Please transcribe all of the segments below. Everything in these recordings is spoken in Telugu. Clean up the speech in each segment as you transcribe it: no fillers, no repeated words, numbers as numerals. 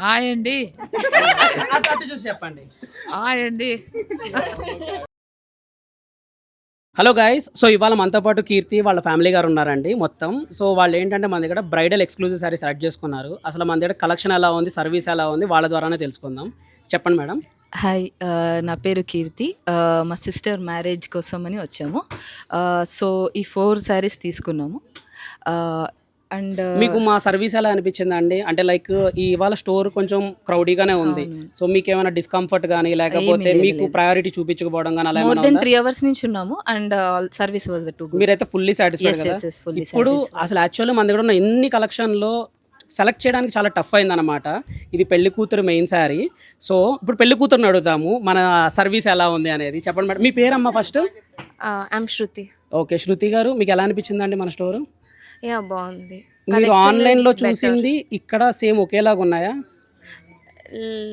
హాయ్ అండి. అటు చూసి చెప్పండి. హాయ్ అండి. హలో గైస్, సో ఇవాళ మనతో పాటు కీర్తి వాళ్ళ ఫ్యామిలీ గారు ఉన్నారండి మొత్తం. సో వాళ్ళు ఏంటంటే మన దగ్గర బ్రైడల్ ఎక్స్క్లూజివ్ సారీ సెలెక్ట్ చేసుకున్నారు. అసలు మన దగ్గర కలెక్షన్ ఎలా ఉంది, సర్వీస్ ఎలా ఉంది, వాళ్ళ ద్వారానే తెలుసుకుందాం. చెప్పండి మేడం. హాయ్, నా పేరు కీర్తి. మా సిస్టర్ మ్యారేజ్ కోసమని వచ్చాము. సో ఈ 4 శారీస్ తీసుకున్నాము. అండ్ మీకు మా సర్వీస్ ఎలా అనిపించింది అండి? అంటే లైక్ ఈ ఇవాళ స్టోర్ కొంచెం క్రౌడీగానే ఉంది. సో మీకు ఏమైనా డిస్కంఫర్ట్ కానీ లేకపోతే మీకు ప్రయారిటీ చూపించకపోవడం కానీ అలా మోర్ దెన్ 3 అవర్స్ నుంచి ఉన్నాము. And service was too good. మీరైతే ఫుల్లీ సాటిస్ఫైడ్ కదా? ఇప్పుడు అసలు యాక్చువల్లీ మన దగ్గర ఉన్న ఎన్ని కలెక్షన్లో సెలెక్ట్ చేయడానికి చాలా టఫ్ అయింది అనమాట. ఇది పెళ్లి కూతురు మెయిన్ శారీ. సో ఇప్పుడు పెళ్లి కూతురుని అడుగుతాము మన సర్వీస్ ఎలా ఉంది అనేది. చెప్పండి మేడం. మీ పేరమ్మా ఫస్ట్? I'm Shruti. ఓకే, శృతి గారు మీకు ఎలా అనిపించిందండి మన స్టోర్? యా, బాగుంది. మీరు ఆన్లైన్లో చూసింది ఇక్కడ సేమ్ ఒకేలాగా ఉన్నాయా?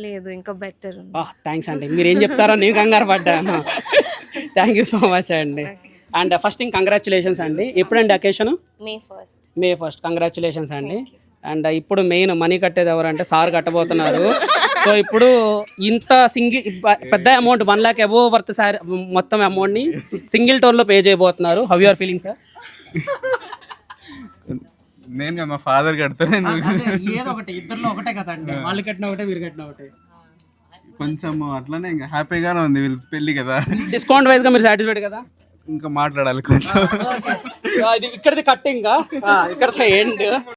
లేదు, ఇంకా బెటర్ ఉంది. థ్యాంక్స్ అండి. మీరు ఏం చెప్తారో నేను కంగారు పడ్డాను. థ్యాంక్ యూ సో మచ్ అండి. అండ్ ఫస్ట్ థింగ్ కంగ్రాచులేషన్స్ అండి. ఎప్పుడండి అకేషన్? May first. కంగ్రాచులేషన్స్ అండి. అండ్ ఇప్పుడు మెయిన్ మనీ కట్టేది ఎవరంటే సార్ కట్టబోతున్నారు. సో ఇప్పుడు ఇంత పెద్ద amount 1 lakh above worth sorry మొత్తం అమౌంట్ని సింగిల్ టోన్లో పే చేయబోతున్నారు. How you are feeling sir? నేను మా ఫాదర్ కడతాను. ఏదో ఒకటి, ఇద్దరులో ఒకటే కదండి. వాళ్ళు కట్టిన ఒకటే, మీరు కట్టిన ఒకటే. కొంచెం అట్లనే ఇంకా హ్యాపీగానే ఉంది. వీళ్ళు పెళ్ళి కదా, డిస్కౌంట్ వైజ్గా మీరు సాటిస్ఫైడ్ కదా? ఇంకా మాట్లాడాలి కొంచెం. ఇక్కడిది కట్టింగ్, ఇక్కడ ఎండ్.